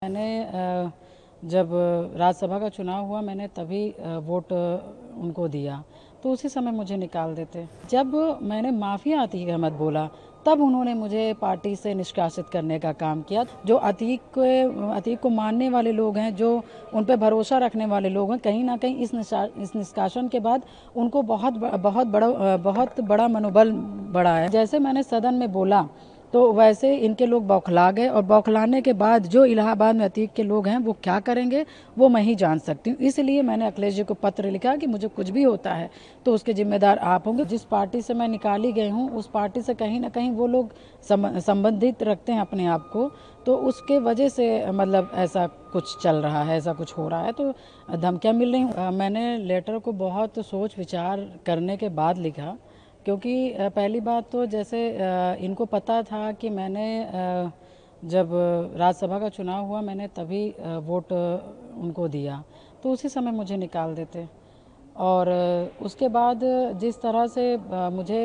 मैंने जब राज्यसभा का चुनाव हुआ मैंने तभी वोट उनको दिया, तो उसी समय मुझे निकाल देते। जब मैंने माफिया अतीक अहमद बोला तब उन्होंने मुझे पार्टी से निष्कासित करने का काम किया। जो अतीक को मानने वाले लोग हैं, जो उन पर भरोसा रखने वाले लोग हैं, कहीं ना कहीं इस निष्कासन के बाद उनको बहुत बड़ा मनोबल बढ़ा है। जैसे मैंने सदन में बोला तो वैसे इनके लोग बौखला गए, और बौखलाने के बाद जो इलाहाबाद में अतीक के लोग हैं वो क्या करेंगे वो मैं ही जान सकती हूँ। इसलिए मैंने अखिलेश जी को पत्र लिखा कि मुझे कुछ भी होता है तो उसके जिम्मेदार आप होंगे। जिस पार्टी से मैं निकाली गई हूँ उस पार्टी से कहीं ना कहीं वो लोग संबंधित रखते हैं अपने आप को, तो उसके वजह से मतलब ऐसा कुछ चल रहा है, ऐसा कुछ हो रहा है, तो धमकियाँ मिल रही हूँ। मैंने लेटर को बहुत सोच विचार करने के बाद लिखा, क्योंकि पहली बात तो जैसे इनको पता था कि मैंने जब राज्यसभा का चुनाव हुआ मैंने तभी वोट उनको दिया, तो उसी समय मुझे निकाल देते। और उसके बाद जिस तरह से मुझे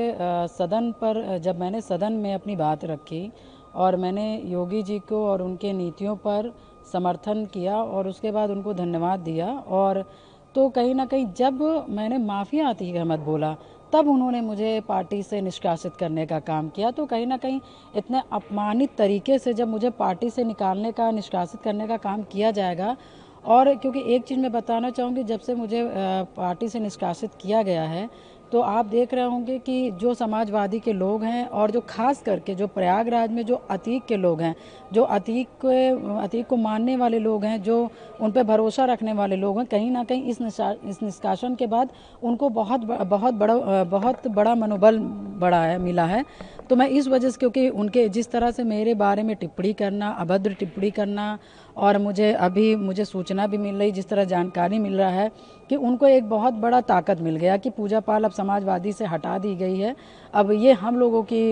सदन पर जब मैंने सदन में अपनी बात रखी और मैंने योगी जी को और उनके नीतियों पर समर्थन किया और उसके बाद उनको धन्यवाद दिया, और तो कहीं ना कहीं जब मैंने माफिया अतीक अहमद बोला तब उन्होंने मुझे पार्टी से निष्कासित करने का काम किया। तो कहीं ना कहीं इतने अपमानित तरीके से जब मुझे पार्टी से निकालने का, निष्कासित करने का काम किया जाएगा, और क्योंकि एक चीज़ मैं बताना चाहूँगी, जब से मुझे पार्टी से निष्कासित किया गया है तो आप देख रहे होंगे कि जो समाजवादी के लोग हैं और जो खास करके जो प्रयागराज में जो अतीक के लोग हैं, जो अतीक को मानने वाले लोग हैं, जो उन पर भरोसा रखने वाले लोग हैं, कहीं ना कहीं इस निष्कासन के बाद उनको बहुत बड़ा मनोबल बढ़ा है, मिला है। तो मैं इस वजह से, क्योंकि उनके जिस तरह से मेरे बारे में टिप्पणी करना, अभद्र टिप्पणी करना, और मुझे सूचना भी मिल रही, जिस तरह जानकारी मिल रहा है कि उनको एक बहुत बड़ा ताकत मिल गया कि पूजा पाल अब समाजवादी से हटा दी गई है, अब ये हम लोगों की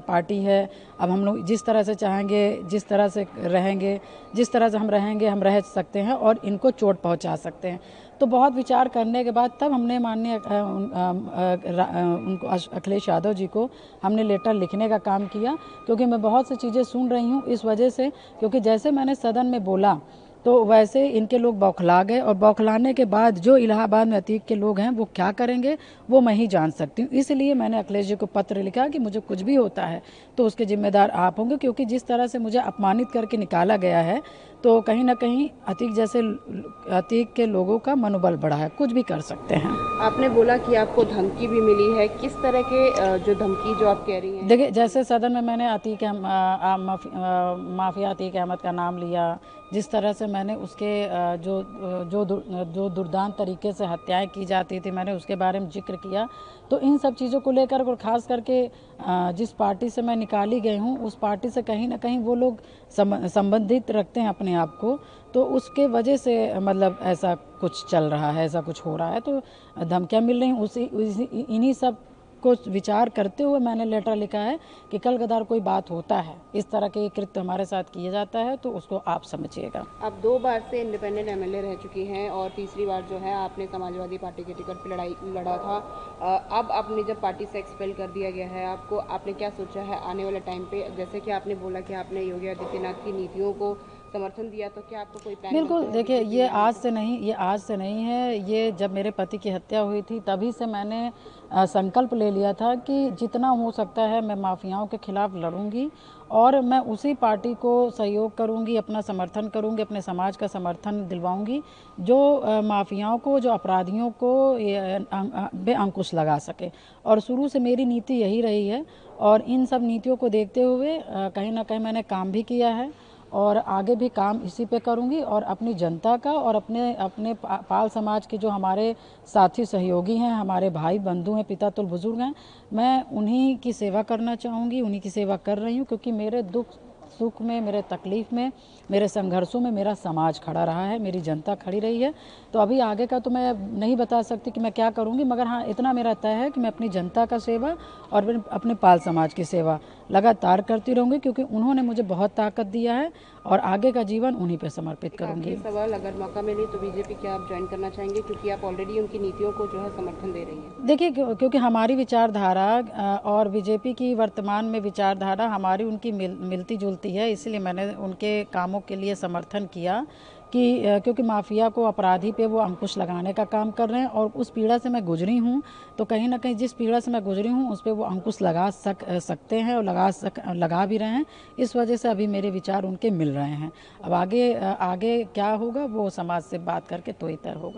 पार्टी है, अब हम लोग जिस तरह से चाहेंगे, जिस तरह से रहेंगे, जिस तरह से हम रहेंगे हम रह सकते हैं और इनको चोट पहुंचा सकते हैं। तो बहुत विचार करने के बाद तब हमने माननीय उनको अखिलेश यादव जी को हमने लेटर लिखने का काम किया, क्योंकि मैं बहुत सी चीज़ें सुन रही हूँ इस वजह से, क्योंकि जैसे मैंने सदन में बोला तो वैसे इनके लोग बौखला गए, और बौखलाने के बाद जो इलाहाबाद में अतीक के लोग हैं वो क्या करेंगे वो मैं ही जान सकती हूँ। इसलिए मैंने अखिलेश जी को पत्र लिखा कि मुझे कुछ भी होता है तो उसके जिम्मेदार आप होंगे, क्योंकि जिस तरह से मुझे अपमानित करके निकाला गया है तो कहीं ना कहीं अतीक के लोगों का मनोबल बढ़ा है, कुछ भी कर सकते हैं। आपने बोला कि आपको धमकी भी मिली है, किस तरह के जो धमकी जो आप कह रही हैं? देखिए, जैसे सदन में मैंने माफिया अतीक अहमद का नाम लिया, जिस तरह से मैंने उसके जो दुर्दांत तरीके से हत्याएं की जाती थी मैंने उसके बारे में जिक्र किया, तो इन सब चीज़ों को लेकर, और ख़ास करके जिस पार्टी से मैं निकाली गई हूँ उस पार्टी से कहीं ना कहीं वो लोग संबंधित रखते हैं अपने आप को, तो उसके वजह से मतलब ऐसा कुछ चल रहा है, ऐसा कुछ हो रहा है, तो धमकियाँ मिल रही इन्हीं सब को विचार करते हुए मैंने लेटर लिखा है कि कल कदार कोई बात होता है, इस तरह के कृत्य हमारे साथ किया जाता है तो उसको आप समझिएगा। आप 2 बार से इंडिपेंडेंट एमएलए रह चुकी हैं और तीसरी बार जो है आपने समाजवादी पार्टी के टिकट पे लड़ा था। अब आपने जब पार्टी से एक्सपेल कर दिया गया है आपको, आपने क्या सोचा है आने वाले टाइम पे? जैसे कि आपने बोला कि आपने योगी आदित्यनाथ की नीतियों को समर्थन दिया, तो क्या आपको कोई प्लान बिल्कुल, बनता है देखिए, बीजेपी ये में आने आज से नहीं है, ये जब मेरे पति की हत्या हुई थी तभी से मैंने संकल्प ले लिया था कि जितना हो सकता है मैं माफियाओं के खिलाफ लड़ूंगी, और मैं उसी पार्टी को सहयोग करूंगी, अपना समर्थन करूंगी, अपने समाज का समर्थन दिलवाऊंगी जो माफियाओं को, जो अपराधियों को बे अंकुश लगा सके। और शुरू से मेरी नीति यही रही है, और इन सब नीतियों को देखते हुए कहीं ना कहीं मैंने काम भी किया है और आगे भी काम इसी पे करूंगी, और अपनी जनता का और अपने अपने पाल समाज के जो हमारे साथी सहयोगी हैं, हमारे भाई बंधु हैं, पिता तुल्य बुजुर्ग हैं, मैं उन्हीं की सेवा करना चाहूँगी, उन्हीं की सेवा कर रही हूँ, क्योंकि मेरे दुख सुख में, मेरे तकलीफ़ में, मेरे संघर्षों में मेरा समाज खड़ा रहा है, मेरी जनता खड़ी रही है। तो अभी आगे का तो मैं नहीं बता सकती कि मैं क्या करूँगी, मगर हाँ इतना मेरा तय है कि मैं अपनी जनता का सेवा और अपने पाल समाज की सेवा लगातार करती रहूँगी, क्योंकि उन्होंने मुझे बहुत ताकत दिया है और आगे का जीवन उन्हीं पे समर्पित करूँगी। आखिरी सवाल, अगर मौका मिले तो बीजेपी क्या आप ज्वाइन करना चाहेंगे, क्योंकि आप ऑलरेडी उनकी नीतियों को जो है समर्थन दे रही हैं? देखिए, क्योंकि हमारी विचारधारा और बीजेपी की वर्तमान में विचारधारा हमारी उनकी मिलती जुलती है, इसलिए मैंने उनके कामों के लिए समर्थन किया कि क्योंकि माफिया को, अपराधी पे वो अंकुश लगाने का काम कर रहे हैं और उस पीड़ा से मैं गुजरी हूँ, तो कहीं ना कहीं जिस पीड़ा से मैं गुजरी हूँ उस पर वो अंकुश लगा सकते हैं और लगा भी रहे हैं। इस वजह से अभी मेरे विचार उनके मिल रहे हैं। अब आगे क्या होगा वो समाज से बात करके तो ही तय होगा।